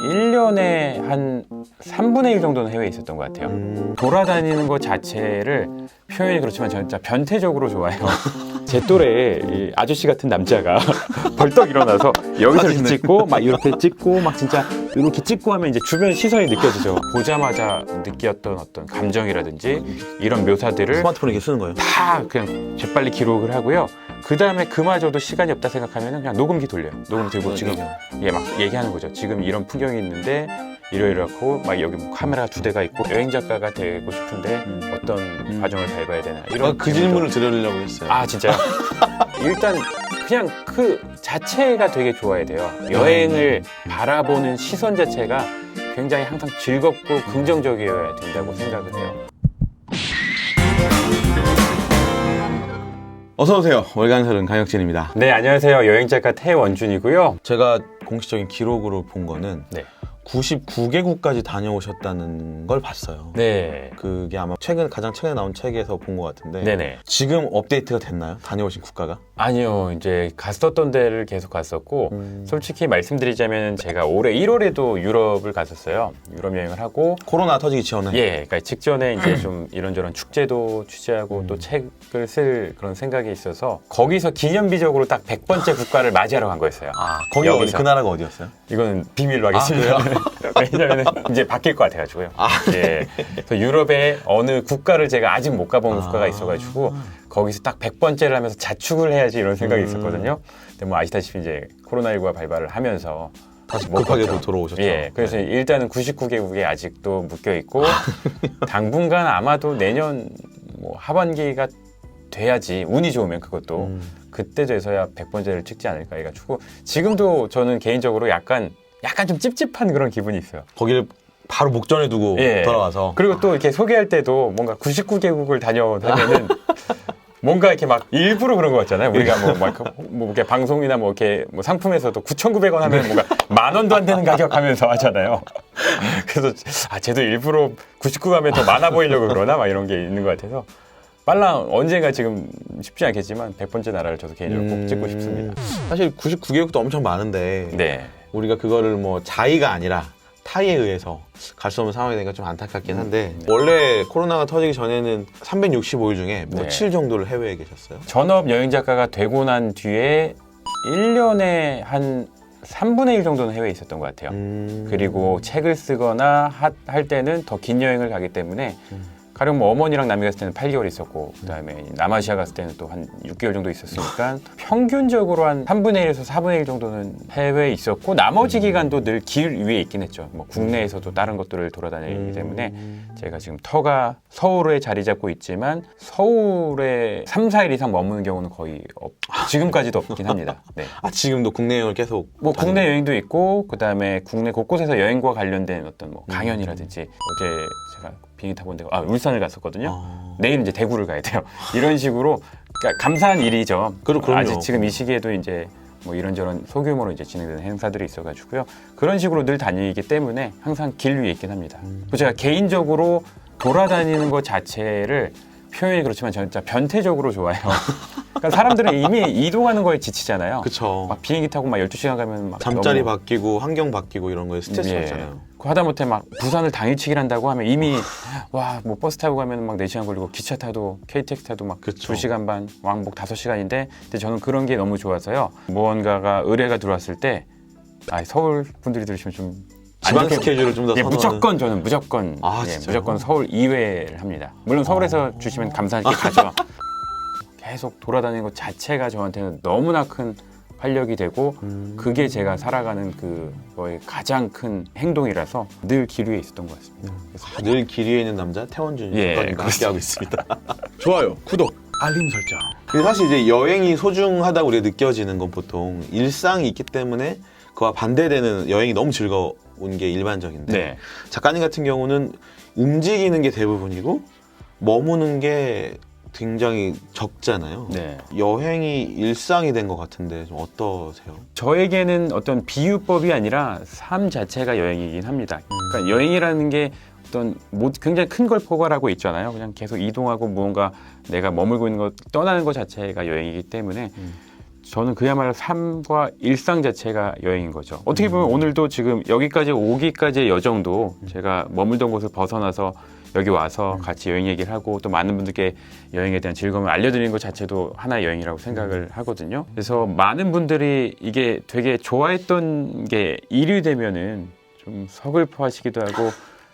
1년에 한 3분의 1 정도는 해외에 있었던 것 같아요. 돌아다니는 것 자체를 표현이 그렇지만 저는 진짜 변태적으로 좋아해요. 제 또래의 이 아저씨 같은 남자가 벌떡 일어나서 여기서 이렇게 찍고 막 이렇게 찍고 막 진짜 이렇게 찍고 하면 이제 주변 시선이 느껴지죠. 보자마자 느꼈던 어떤 감정이라든지 이런 묘사들을 스마트폰에 이렇게 쓰는 거예요? 다 그냥 재빨리 기록을 하고요. 그 다음에 그마저도 시간이 없다 생각하면 그냥 녹음기 돌려요. 녹음 들고 지금 막 얘기하는 거죠. 지금 이런 풍경이 있는데 이러이러하고 막 여기 뭐 카메라 2대가 있고 여행 작가가 되고 싶은데 어떤 과정을 밟아야 되나 이런 그 질문을 드리려고 했어요. 아 진짜요? 일단 그냥 그 자체가 되게 좋아야 돼요. 여행을 바라보는 시선 자체가 굉장히 항상 즐겁고 긍정적이어야 된다고 생각을 해요. 어서 오세요. 월간설은 강혁진입니다. 네, 안녕하세요. 여행작가 태원준이고요. 제가 공식적인 기록으로 본 거는 네. 99개국까지 다녀오셨다는 걸 봤어요. 네. 그게 아마 가장 최근에 나온 책에서 본 것 같은데 네네. 지금 업데이트가 됐나요? 다녀오신 국가가? 아니요, 이제 갔었던 데를 계속 갔었고 솔직히 말씀드리자면 제가 올해 1월에도 유럽을 갔었어요. 유럽 여행을 하고 코로나 터지기 전에? 예, 그러니까 직전에 이제 좀 이런저런 축제도 취재하고 또 책을 쓸 그런 생각이 있어서 거기서 기념비적으로 딱 100번째 국가를 맞이하러 간 거였어요. 아, 거기 여기서. 그 나라가 어디였어요? 이거는 비밀로 하겠습니다. 왜냐면 이제 바뀔 것 같아가지고요. 예. 그래서 유럽의 어느 국가를 제가 아직 못 가본 국가가 있어가지고 거기서 딱 100번째를 하면서 자축을 해야지 이런 생각이 있었거든요. 근데 뭐 아시다시피 이제 코로나19가 발발을 하면서 다시 못 급하게도 갔죠. 돌아오셨죠. 예. 그래서 일단은 99개국에 아직도 묶여 있고 당분간 아마도 내년 뭐 하반기가 돼야지 운이 좋으면 그것도 그때 돼서야 100번째를 찍지 않을까 해가지고 지금도 저는 개인적으로 약간 좀 찝찝한 그런 기분이 있어요. 거기를 바로 목전에 두고 돌아와서 그리고 또 이렇게 소개할 때도 뭔가 99개국을 다녀오면은 뭔가 이렇게 막 일부러 그런 거 같잖아요. 우리가 뭐 이렇게 방송이나 뭐 이렇게 뭐 상품에서도 9,900원 하면 뭔가 10,000원도 안 되는 가격 하면서 하잖아요. 그래서 쟤도 일부러 99 가면 더 많아 보이려고 그러나 막 이런 게 있는 것 같아서 빨랑 언젠가 지금 쉽지 않겠지만 100번째 나라를 저도 개인적으로 꼭 찍고 싶습니다. 사실 99개국도 엄청 많은데 네. 우리가 그거를 뭐 자의가 아니라 타의에 의해서 갈 수 없는 상황이 되니까 좀 안타깝긴 한데 원래 코로나가 터지기 전에는 365일 중에 며칠 정도를 해외에 계셨어요? 전업 여행 작가가 되고 난 뒤에 1년에 한 3분의 1 정도는 해외에 있었던 것 같아요. 그리고 책을 쓰거나 할 때는 더 긴 여행을 가기 때문에 가령 뭐 어머니랑 남이 갔을 때는 8개월 있었고 그다음에 남아시아 갔을 때는 또 한 6개월 정도 있었으니까 평균적으로 한 3분의 1에서 4분의 1 정도는 해외에 있었고 나머지 기간도 늘 길 위에 있긴 했죠. 뭐 국내에서도 다른 것들을 돌아다니기 때문에 제가 지금 터가 서울에 자리 잡고 있지만 서울에 3, 4일 이상 머무는 경우는 거의 지금까지도 없긴 합니다. 네. 아, 지금도 국내 여행을 계속 뭐 국내 여행도 있고 그다음에 국내 곳곳에서 여행과 관련된 어떤 뭐 강연이라든지 어제 제가 비행기 타고 온 데가 울산을 갔었거든요. 내일 이제 대구를 가야 돼요. 이런 식으로 그러니까 감사한 일이죠. 그럼요. 아직 지금 이 시기에도 이제 뭐 이런저런 소규모로 이제 진행되는 행사들이 있어가지고요. 그런 식으로 늘 다니기 때문에 항상 길 위에 있긴 합니다. 그리고 제가 개인적으로 돌아다니는 것 자체를 표현이 그렇지만 저는 진짜 변태적으로 좋아해요. 그러니까 사람들은 이미 이동하는 거에 지치잖아요. 그쵸. 막 비행기 타고 막 12시간 가면 막 잠자리 너무... 바뀌고 환경 바뀌고 이런 거에 스트레스 받잖아요. 하다못해 막 부산을 당일치기를 한다고 하면 이미 와 뭐 버스 타고 가면 막 4시간 걸리고 기차 타도 KTX 타도 막 2시간 반 왕복 5시간인데 근데 저는 그런 게 너무 좋아서요. 무언가가 의뢰가 들어왔을 때 서울 분들이 들으시면 좀 지방 스케줄을 좀 더 선호하는 무조건 저는 무조건 무조건 서울 이외를 합니다. 물론 서울에서 주시면 감사하게 가죠. 계속 돌아다니는 것 자체가 저한테는 너무나 큰 활력이 되고 그게 제가 살아가는 그거의 가장 큰 행동이라서 늘 길 위에 있었던 것 같습니다. 늘 길 위에 있는 남자 태원준이 함께하고 있습니다. 좋아요, 구독, 알림 설정. 근데 사실 이제 여행이 소중하다고 우리가 느껴지는 건 보통 일상이 있기 때문에 그와 반대되는 여행이 너무 즐거운 게 일반적인데 작가님 같은 경우는 움직이는 게 대부분이고 머무는 게 굉장히 적잖아요. 여행이 일상이 된 것 같은데 좀 어떠세요? 저에게는 어떤 비유법이 아니라 삶 자체가 여행이긴 합니다. 그러니까 여행이라는 게 어떤 굉장히 큰 걸 포괄하고 있잖아요. 그냥 계속 이동하고 무언가 내가 머물고 있는 것 떠나는 것 자체가 여행이기 때문에 저는 그야말로 삶과 일상 자체가 여행인 거죠. 어떻게 보면 오늘도 지금 여기까지 오기까지의 여정도 제가 머물던 곳을 벗어나서 여기 와서 같이 여행 얘기를 하고 또 많은 분들께 여행에 대한 즐거움을 알려드리는 것 자체도 하나의 여행이라고 생각을 하거든요. 그래서 많은 분들이 이게 되게 좋아했던 게 일이 되면은 좀 서글퍼 하시기도 하고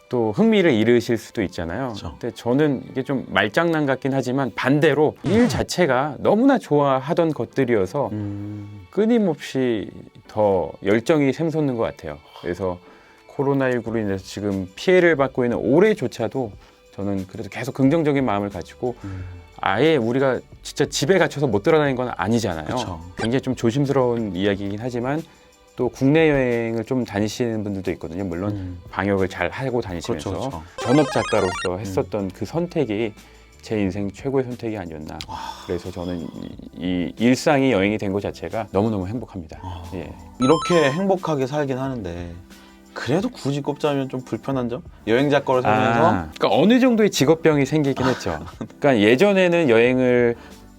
또 흥미를 잃으실 수도 있잖아요. 그렇죠. 근데 저는 이게 좀 말장난 같긴 하지만 반대로 일 자체가 너무나 좋아하던 것들이어서 끊임없이 더 열정이 샘솟는 것 같아요. 그래서 코로나19로 인해서 지금 피해를 받고 있는 올해조차도 저는 그래도 계속 긍정적인 마음을 가지고 아예 우리가 진짜 집에 갇혀서 못 돌아다니는 건 아니잖아요. 그쵸. 굉장히 좀 조심스러운 이야기이긴 하지만 또 국내 여행을 좀 다니시는 분들도 있거든요. 물론 방역을 잘 하고 다니시면서 그렇죠. 전업 작가로서 했었던 그 선택이 제 인생 최고의 선택이 아니었나. 그래서 저는 이 일상이 여행이 된 것 자체가 너무너무 행복합니다. 예. 이렇게 행복하게 살긴 하는데 그래도 굳이 꼽자면 좀 불편한 점? 여행 작가로 살면서 그러니까 어느 정도의 직업병이 생기긴 했죠. 그러니까 예전에는 여행을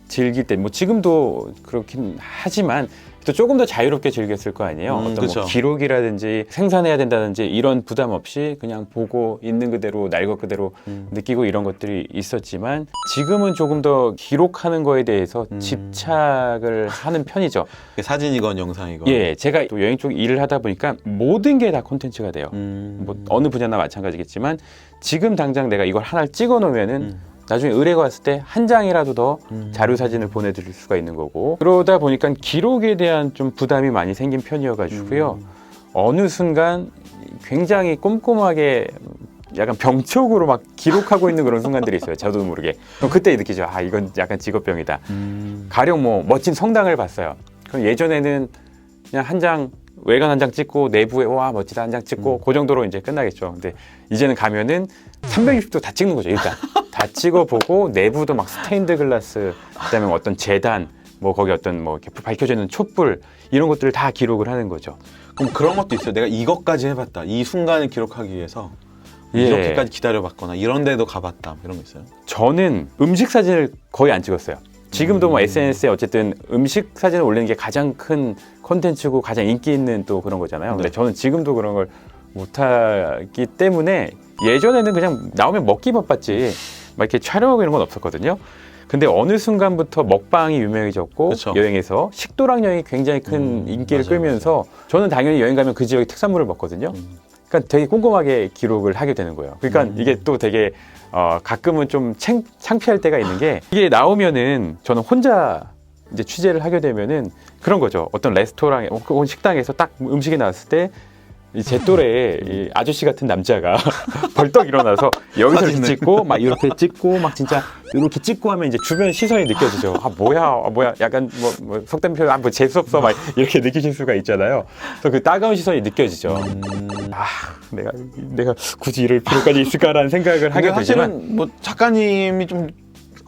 즐길 때, 뭐 지금도 그렇긴 하지만 또 조금 더 자유롭게 즐겼을 거 아니에요. 어떤 그쵸. 뭐 기록이라든지 생산해야 된다든지 이런 부담 없이 그냥 보고 있는 그대로 날 것 그대로 느끼고 이런 것들이 있었지만 지금은 조금 더 기록하는 거에 대해서 집착을 하는 편이죠. 사진이건 영상이건 예, 제가 또 여행 쪽 일을 하다 보니까 모든 게 다 콘텐츠가 돼요. 뭐 어느 분야나 마찬가지겠지만 지금 당장 내가 이걸 하나 찍어 놓으면은 나중에 의뢰가 왔을 때 한 장이라도 더 자료 사진을 보내드릴 수가 있는 거고 그러다 보니까 기록에 대한 좀 부담이 많이 생긴 편이어가지고요. 어느 순간 굉장히 꼼꼼하게 약간 병적으로 막 기록하고 있는 그런 순간들이 있어요. 저도 모르게. 그럼 그때 느끼죠. 아, 이건 약간 직업병이다. 가령 뭐 멋진 성당을 봤어요. 그럼 예전에는 그냥 한 장 외관 한 장 찍고 내부에 와 멋지다 한 장 찍고 그 정도로 이제 끝나겠죠. 근데 이제는 가면은 360도 다 찍는 거죠. 일단 다 찍어보고 내부도 막 스테인드 글라스, 그다음에 어떤 재단, 뭐 거기 어떤 뭐 이렇게 밝혀져 있는 촛불 이런 것들을 다 기록을 하는 거죠. 그럼 그런 것도 있어요. 내가 이것까지 해봤다. 이 순간을 기록하기 위해서 예. 이렇게까지 기다려봤거나 이런 데도 가봤다. 이런 거 있어요? 저는 음식 사진을 거의 안 찍었어요. 지금도 뭐 SNS에 어쨌든 음식 사진을 올리는 게 가장 큰 콘텐츠고 가장 인기 있는 또 그런 거잖아요. 근데 네. 저는 지금도 그런 걸 못하기 때문에 예전에는 그냥 나오면 먹기 바빴지 막 이렇게 촬영하고 이런 건 없었거든요. 근데 어느 순간부터 먹방이 유명해졌고 그쵸. 여행에서 식도락 여행이 굉장히 큰 인기를 맞아요, 끌면서 저는 당연히 여행 가면 그 지역의 특산물을 먹거든요. 그러니까 되게 꼼꼼하게 기록을 하게 되는 거예요. 그러니까 이게 또 되게 가끔은 좀 창피할 때가 있는 게 이게 나오면은 저는 혼자 이제 취재를 하게 되면은 그런 거죠. 어떤 레스토랑에 혹은 식당에서 딱 음식이 나왔을 때 제 또래의 이 아저씨 같은 남자가 벌떡 일어나서 여기서 이렇게 찍고 막 이렇게 찍고 막 진짜 이렇게 찍고 하면 이제 주변 시선이 느껴지죠. 아 뭐야 약간 뭐 속된 표현 뭐 재수 없어 막 이렇게 느끼실 수가 있잖아요. 그래서 그 따가운 시선이 느껴지죠. 아 내가 굳이 이럴 필요까지 있을까라는 생각을 하게 되지만 사실은 뭐 작가님이 좀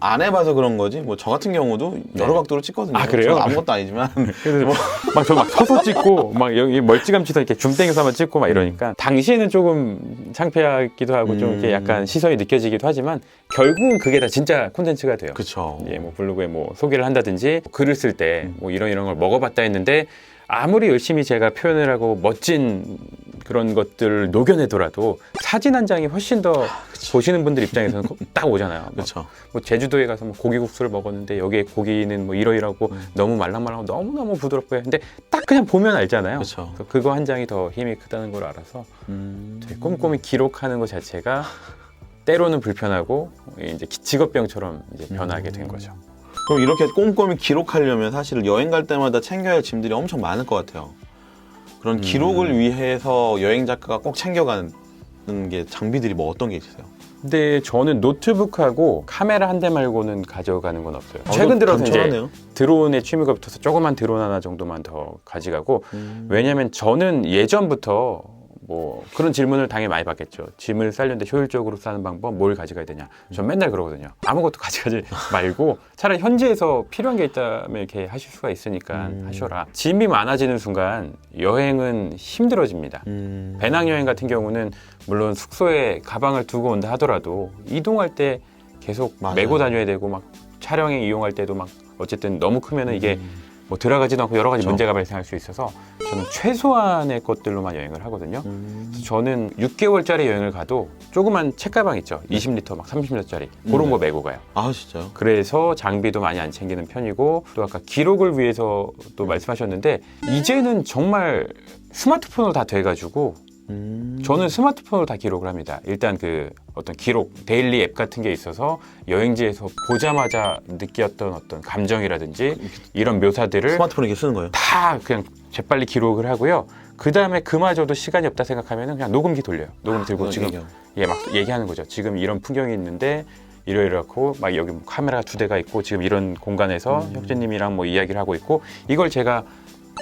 안 해봐서 그런 거지. 뭐 저 같은 경우도 여러 각도로 찍거든요. 아, 그래요? 저는 아무것도 아니지만 그래서 막 서서 찍고 막 여기 멀찌감치서 이렇게 줌땡겨서만 찍고 막 이러니까 당시에는 조금 창피하기도 하고 좀 이렇게 약간 시선이 느껴지기도 하지만 결국은 그게 다 진짜 콘텐츠가 돼요. 그쵸. 예, 뭐 블로그에 뭐 소개를 한다든지 글을 쓸 때 뭐 이런 걸 먹어봤다 했는데 아무리 열심히 제가 표현을 하고 멋진 그런 것들을 녹여내더라도 사진 한 장이 훨씬 더 보시는 분들 입장에서는 딱 오잖아요. 그렇죠. 뭐 제주도에 가서 뭐 고기국수를 먹었는데 여기에 고기는 뭐 이러이러하고 너무 말랑말랑하고 너무너무 부드럽고 근데 딱 그냥 보면 알잖아요. 그쵸. 그래서 그거 한 장이 더 힘이 크다는 걸 알아서 되게 꼼꼼히 기록하는 것 자체가 때로는 불편하고 이제 직업병처럼 이제 변하게 된 거죠. 그럼 이렇게 꼼꼼히 기록하려면 사실 여행 갈 때마다 챙겨야 할 짐들이 엄청 많을 것 같아요. 그런 기록을 위해서 여행 작가가 꼭 챙겨가는 게 장비들이 뭐 어떤 게 있어요? 근데 저는 노트북하고 카메라 한 대 말고는 가져가는 건 없어요. 최근 들어서 이제 단촐하네요. 드론에 취미가 붙어서 조그만 드론 하나 정도만 더 가져가고 왜냐면 저는 예전부터 뭐 그런 질문을 당연히 많이 받겠죠. 짐을 싸려는데 효율적으로 싸는 방법 뭘 가져가야 되냐. 전 맨날 그러거든요. 아무것도 가져가지 말고 차라리 현지에서 필요한 게 있다면 이렇게 하실 수가 있으니까 하셔라. 짐이 많아지는 순간 여행은 힘들어집니다. 배낭여행 같은 경우는 물론 숙소에 가방을 두고 온다 하더라도 이동할 때 계속 맞아요. 메고 다녀야 되고 막 촬영에 이용할 때도 막 어쨌든 너무 크면은 이게 뭐 뭐 들어가지도 않고 여러 가지 그렇죠. 문제가 발생할 수 있어서 저는 최소한의 것들로만 여행을 하거든요. 그래서 저는 6개월짜리 여행을 가도 조그만 책가방 있죠. 20리터 막 30리터짜리 그런 거 메고 가요. 아 진짜요? 그래서 장비도 많이 안 챙기는 편이고 또 아까 기록을 위해서 또 말씀하셨는데 이제는 정말 스마트폰으로 다 돼가지고 저는 스마트폰으로 다 기록을 합니다. 일단 그 어떤 기록 데일리 앱 같은 게 있어서 여행지에서 보자마자 느꼈던 어떤 감정이라든지 이런 묘사들을 스마트폰 이렇게 쓰는 거예요? 다 그냥 재빨리 기록을 하고요. 그 다음에 그마저도 시간이 없다 생각하면 그냥 녹음기 돌려요. 녹음기 들고 지금 막 얘기하는 거죠. 지금 이런 풍경이 있는데 이러이러하고 막 여기 뭐 카메라가 2대가 있고 지금 이런 공간에서 혁재님이랑 뭐 이야기를 하고 있고 이걸 제가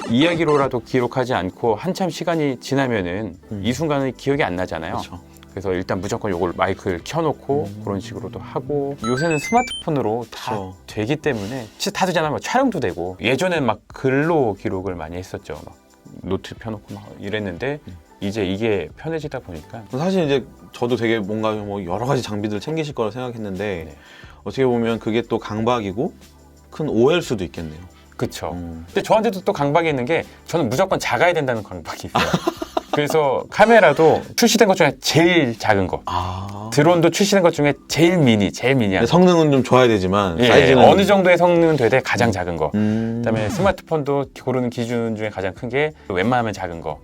이야기로라도 기록하지 않고 한참 시간이 지나면은 이 순간의 기억이 안 나잖아요. 그렇죠. 그래서 일단 무조건 요걸 마이크를 켜놓고 그런 식으로도 하고 요새는 스마트폰으로 다 그렇죠. 되기 때문에 진짜 다 되잖아요. 막 촬영도 되고 예전엔 막 글로 기록을 많이 했었죠. 막 노트 펴놓고 막 이랬는데 이제 이게 편해지다 보니까 사실 이제 저도 되게 뭔가 뭐 여러 가지 장비들을 챙기실 거라 생각했는데 네. 어떻게 보면 그게 또 강박이고 큰 오해일 수도 있겠네요. 그쵸. 근데 저한테도 또 강박이 있는 게 저는 무조건 작아야 된다는 강박이 있어요. 그래서 카메라도 출시된 것 중에 제일 작은 거 드론도 출시된 것 중에 제일 미니한 거. 성능은 좀 좋아야 되지만 예, 사이즈는 어느 정도의 성능은 되되 가장 작은 거. 그다음에 음. 스마트폰도 고르는 기준 중에 가장 큰 게 웬만하면 작은 거.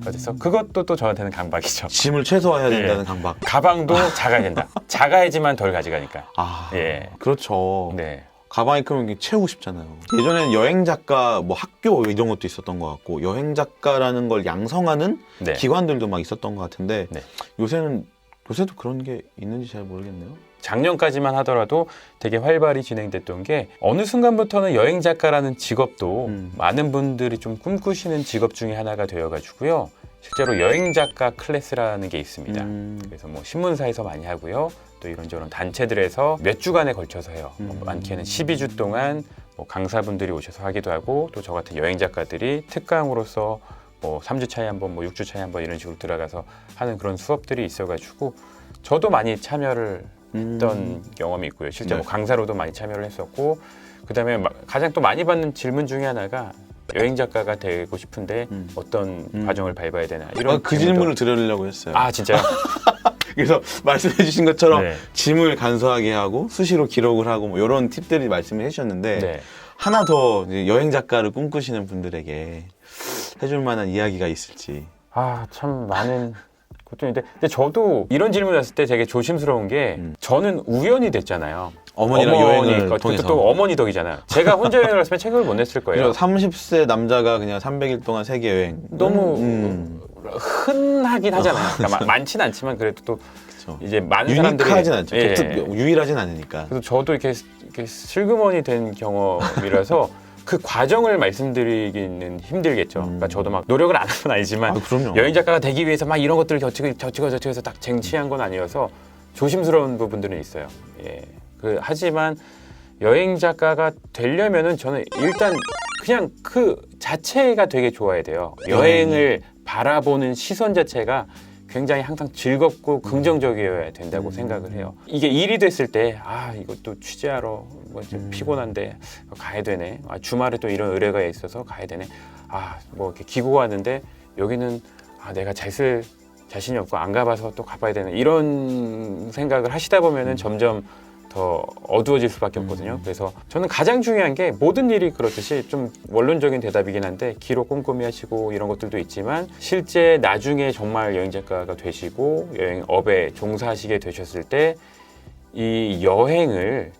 그래서 그것도 또 저한테는 강박이죠. 짐을 최소화해야 된다는 예. 강박. 가방도 작아야 된다. 작아야지만 덜 가져가니까. 아, 예. 그렇죠. 네. 가방이 크면 이게 채우고 싶잖아요. 예전에는 여행 작가, 뭐 학교 이런 것도 있었던 것 같고 여행 작가라는 걸 양성하는 네. 기관들도 막 있었던 것 같은데 네. 요새도 그런 게 있는지 잘 모르겠네요. 작년까지만 하더라도 되게 활발히 진행됐던 게 어느 순간부터는 여행 작가라는 직업도 많은 분들이 좀 꿈꾸시는 직업 중에 하나가 되어가지고요. 실제로 여행 작가 클래스라는 게 있습니다. 그래서 뭐 신문사에서 많이 하고요. 또 이런저런 단체들에서 몇 주간에 걸쳐서 해요. 뭐 많게는 12주 동안 뭐 강사분들이 오셔서 하기도 하고 또 저 같은 여행 작가들이 특강으로서 뭐 3주 차에 한 번, 뭐 6주 차에 한 번 이런 식으로 들어가서 하는 그런 수업들이 있어가지고 저도 많이 참여를 했던 경험이 있고요. 실제 뭐 강사로도 많이 참여를 했었고 그다음에 가장 또 많이 받는 질문 중에 하나가 여행 작가가 되고 싶은데 어떤 과정을 밟아야 되나 이런 그 질문을 드리려고 했어요. 아 진짜요? 그래서 말씀해 주신 것처럼 네. 짐을 간소하게 하고 수시로 기록을 하고 뭐 이런 팁들이 말씀을 해주셨는데 네. 하나 더 이제 여행 작가를 꿈꾸시는 분들에게 해줄 만한 이야기가 있을지. 아 참 많은 것도 있는데 근데 저도 이런 질문을 했을 때 되게 조심스러운 게 저는 우연히 됐잖아요. 어머니랑 여행을 통해서. 또 어머니 덕이잖아요. 제가 혼자 여행을 했으면 책을 못 냈을 거예요. 30세 남자가 그냥 300일 동안 세계 여행. 너무 흔하긴 하잖아요. 그러니까 많지는 않지만 그래도 또 그쵸. 이제 많은 사람들이 유니크하진 않죠. 예. 유일하진 않으니까. 그래서 저도 이렇게 슬그머니 된 경험이라서 그 과정을 말씀드리기는 힘들겠죠. 그러니까 저도 막 노력을 안 한 건 아니지만 그럼요. 여행 작가가 되기 위해서 막 이런 것들을 저치고 해서 딱 쟁취한 건 아니어서 조심스러운 부분들은 있어요. 예. 하지만 여행 작가가 되려면은 저는 일단 그냥 그 자체가 되게 좋아야 돼요. 여행을 바라보는 시선 자체가 굉장히 항상 즐겁고 긍정적이어야 된다고 생각을 해요. 이게 일이 됐을 때 이것도 취재하러 뭐 좀 피곤한데 가야 되네. 주말에 또 이런 의뢰가 있어서 가야 되네. 뭐 이렇게 기고 하는데 여기는 내가 잘 쓸 자신이 없고 안 가봐서 또 가봐야 되네. 이런 생각을 하시다 보면은 점점 더 어두워질 수밖에 없거든요. 그래서 저는 가장 중요한 게 모든 일이 그렇듯이 좀 원론적인 대답이긴 한데 기록 꼼꼼히 하시고 이런 것들도 있지만 실제 나중에 정말 여행 작가가 되시고 여행업에 종사하시게 되셨을 때 이 여행을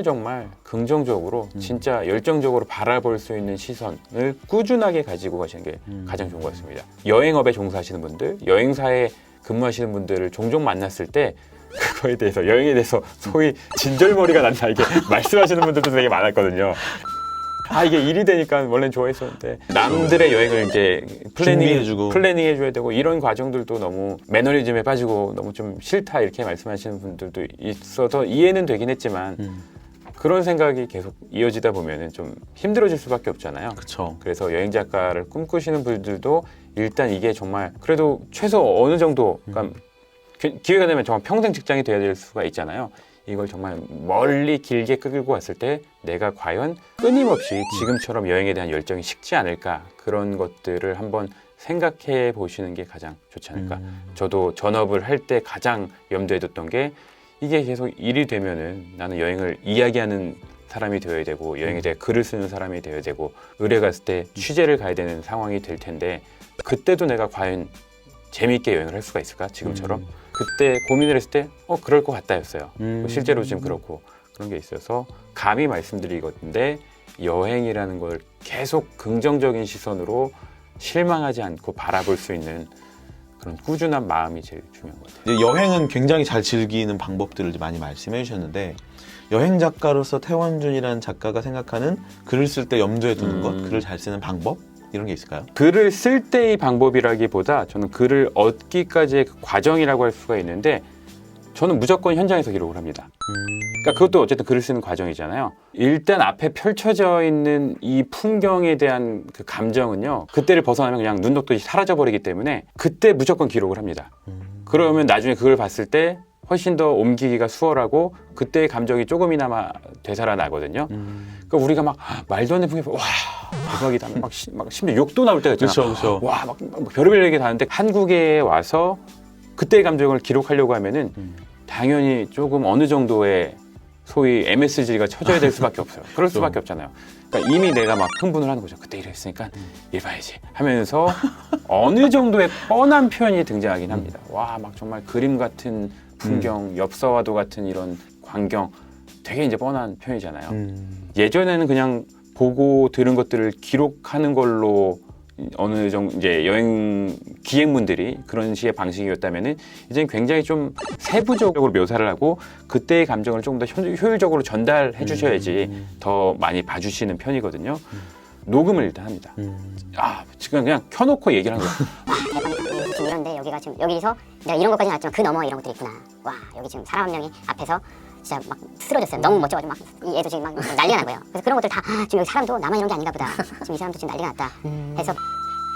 정말 긍정적으로 진짜 열정적으로 바라볼 수 있는 시선을 꾸준하게 가지고 가시는 게 가장 좋은 것 같습니다. 여행업에 종사하시는 분들, 여행사에 근무하시는 분들을 종종 만났을 때 그거에 대해서 여행에 대해서 소위 진절머리가 난다 이게 말씀하시는 분들도 되게 많았거든요. 이게 일이 되니까 원래는 좋아했었는데 남들의 여행을 이제 플래닝해줘야 되고 이런 과정들도 너무 매너리즘에 빠지고 너무 좀 싫다 이렇게 말씀하시는 분들도 있어서 이해는 되긴 했지만 그런 생각이 계속 이어지다 보면은 좀 힘들어질 수밖에 없잖아요. 그렇죠. 그래서 여행 작가를 꿈꾸시는 분들도 일단 이게 정말 그래도 최소 어느 정도 그러니까 기회가 되면 정말 평생 직장이 돼야 될 수가 있잖아요. 이걸 정말 멀리 길게 끌고 갔을 때 내가 과연 끊임없이 지금처럼 여행에 대한 열정이 식지 않을까, 그런 것들을 한번 생각해 보시는 게 가장 좋지 않을까. 저도 전업을 할 때 가장 염두에 뒀던 게, 이게 계속 일이 되면은 나는 여행을 이야기하는 사람이 되어야 되고, 여행에 대해 글을 쓰는 사람이 되어야 되고, 의뢰 갔을 때 취재를 가야 되는 상황이 될 텐데, 그때도 내가 과연 재미있게 여행을 할 수가 있을까, 지금처럼. 그때 고민을 했을 때 그럴 것 같다였어요. 실제로 지금 그렇고 그런 게 있어서 감히 말씀드리건데, 여행이라는 걸 계속 긍정적인 시선으로 실망하지 않고 바라볼 수 있는 그런 꾸준한 마음이 제일 중요한 것 같아요. 이제 여행은 굉장히 잘 즐기는 방법들을 많이 말씀해 주셨는데, 여행 작가로서 태원준이라는 작가가 생각하는 글을 쓸 때 염두에 두는 것, 글을 잘 쓰는 방법, 이런 게 있을까요? 글을 쓸 때의 방법이라기보다 저는 글을 얻기까지의 그 과정이라고 할 수가 있는데, 저는 무조건 현장에서 기록을 합니다. 그러니까 그것도 어쨌든 글을 쓰는 과정이잖아요. 일단 앞에 펼쳐져 있는 이 풍경에 대한 그 감정은요, 그때를 벗어나면 그냥 눈 녹듯이 사라져버리기 때문에 그때 무조건 기록을 합니다. 그러면 나중에 그걸 봤을 때 훨씬 더 옮기기가 수월하고, 그때의 감정이 조금이나마 되살아나거든요. 그러니까 우리가 막 말도 안 되는 풍경, 와 대박이다, 막 심지어 욕도 나올 때가 있잖아. 그렇죠. 와 막 별의별 얘기 다 하는데, 한국에 와서 그때의 감정을 기록하려고 하면은 당연히 조금 어느 정도의 소위 MSG가 쳐져야 될 수밖에 없어요. 그럴 수밖에 없잖아요. 그러니까 이미 내가 막 흥분을 하는 거죠. 그때 이랬으니까 이래봐야지 하면서 어느 정도의 뻔한 표현이 등장하긴 합니다. 와 막 정말 그림 같은 풍경, 엽서와도 같은 이런 광경, 되게 이제 뻔한 표현이잖아요. 예전에는 그냥 보고 들은 것들을 기록하는 걸로 어느 정도 이제 여행 기획문들이 그런 식의 방식이었다면은, 이제는 굉장히 좀 세부적으로 묘사를 하고 그때의 감정을 조금 더 효율적으로 전달해 주셔야지 더 많이 봐주시는 편이거든요. 녹음을 일단 합니다. 지금 그냥 켜놓고 얘기를 하는 거예요. 지금 이런데 여기가 지금 여기서 내가 이런 것까지는 알았지만 그 너머 이런 것들이 있구나. 와 여기 지금 사람 한 명이 앞에서 진짜 막 쓰러졌어요. 너무 멋져가지고 막 이 애도 지금 막 난리가 난 거예요. 그래서 그런 것들 다 지금 여기 사람도 나만 이런 게 아닌가 보다. 지금 이 사람도 지금 난리가 났다. 해서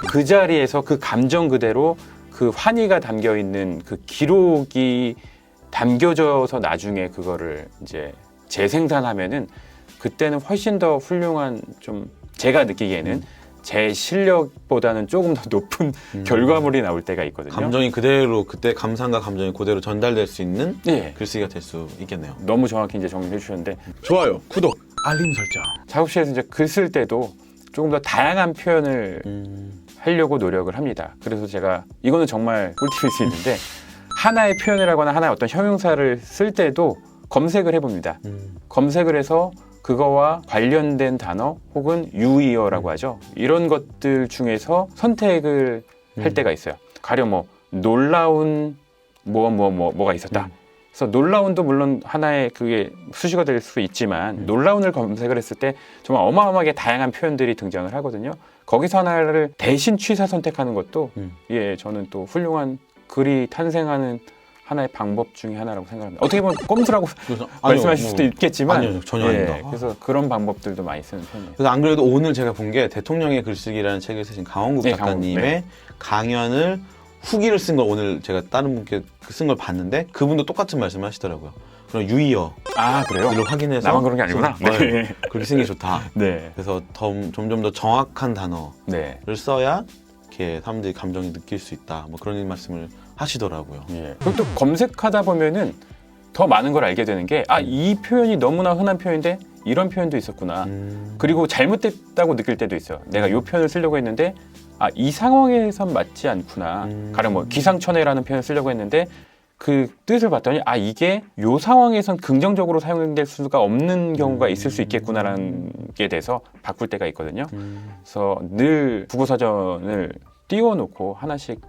그 자리에서 그 감정 그대로 그 환희가 담겨 있는 그 기록이 담겨져서 나중에 그거를 이제 재생산하면은, 그때는 훨씬 더 훌륭한, 좀 제가 느끼기에는 제 실력보다는 조금 더 높은 결과물이 나올 때가 있거든요. 감정이 그대로, 그때 감상과 감정이 그대로 전달될 수 있는 예. 글쓰기가 될 수 있겠네요. 너무 정확히 이제 정리해 주셨는데, 좋아요, 구독, 알림 설정. 작업실에서 이제 글 쓸 때도 조금 더 다양한 표현을 하려고 노력을 합니다. 그래서 제가, 이거는 정말 꿀팁일 수 있는데, 하나의 표현을 하거나 하나의 어떤 형용사를 쓸 때도 검색을 해봅니다. 검색을 해서 그거와 관련된 단어 혹은 유의어라고 하죠. 이런 것들 중에서 선택을 할 때가 있어요. 가령 뭐 놀라운 뭐가 있었다. 그래서 놀라운도 물론 하나의 그게 수식어가 될 수 있지만, 놀라운을 검색을 했을 때 정말 어마어마하게 다양한 표현들이 등장을 하거든요. 거기서 하나를 대신 취사 선택하는 것도 예, 저는 또 훌륭한 글이 탄생하는 하나의 방법 중에 하나라고 생각합니다. 어떻게 보면 꼼수라고 말씀하실 수도 있겠지만, 아니요, 전혀 예, 아닙니다. 그래서 그런 방법들도 많이 쓰는 편이에요. 그래서 안 그래도 오늘 제가 본 게 대통령의 글쓰기라는 책을 쓰신 강원국 네, 작가님의 네. 강연을 후기를 쓴 걸 오늘 제가 다른 분께 쓴 걸 봤는데, 그분도 똑같은 말씀을 하시더라고요. 그런 유의어를 아 그래요? 확인해서 나만 그런 게 아니구나. 네. 그렇게 쓰는 게 좋다. 네. 그래서 점점 더 정확한 단어를 네. 써야 이렇게 사람들이 감정이 느낄 수 있다. 뭐 그런 말씀을 하시더라고요. 예. 그리고 또 검색하다 보면은 더 많은 걸 알게 되는 게, 이 표현이 너무나 흔한 표현인데 이런 표현도 있었구나. 그리고 잘못됐다고 느낄 때도 있어요. 내가 이 표현을 쓰려고 했는데 이 상황에선 맞지 않구나. 가령 뭐 기상천외라는 표현을 쓰려고 했는데 그 뜻을 봤더니 이게 이 상황에선 긍정적으로 사용될 수가 없는 경우가 있을 수 있겠구나라는 게 돼서 바꿀 때가 있거든요. 그래서 늘 국어사전을 띄워놓고 하나씩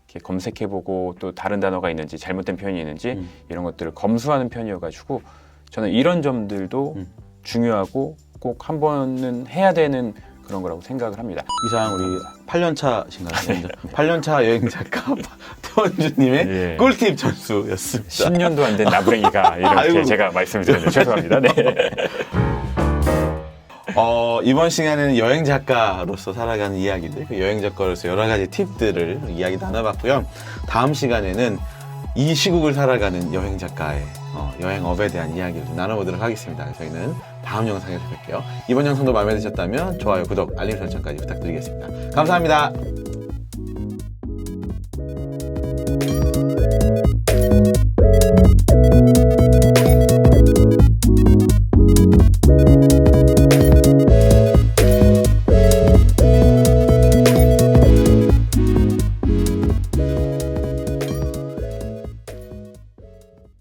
이렇게 검색해보고, 또 다른 단어가 있는지 잘못된 표현이 있는지 이런 것들을 검수하는 편이어가지고, 저는 이런 점들도 중요하고 꼭 한 번은 해야 되는 그런 거라고 생각을 합니다. 이상 우리 8년차신가요? 8년차 여행 작가 태원주님의 예. 꿀팁 전수였습니다. 10년도 안 된 나부랭이가 이렇게 아이고. 제가 말씀을 드렸는데 죄송합니다. 네. 이번 시간에는 여행 작가로서 살아가는 이야기들, 그 여행 작가로서 여러 가지 팁들을 이야기 나눠봤고요. 다음 시간에는 이 시국을 살아가는 여행 작가의 여행업에 대한 이야기를 좀 나눠보도록 하겠습니다. 저희는 다음 영상에서 뵐게요. 이번 영상도 마음에 드셨다면 좋아요, 구독, 알림 설정까지 부탁드리겠습니다. 감사합니다.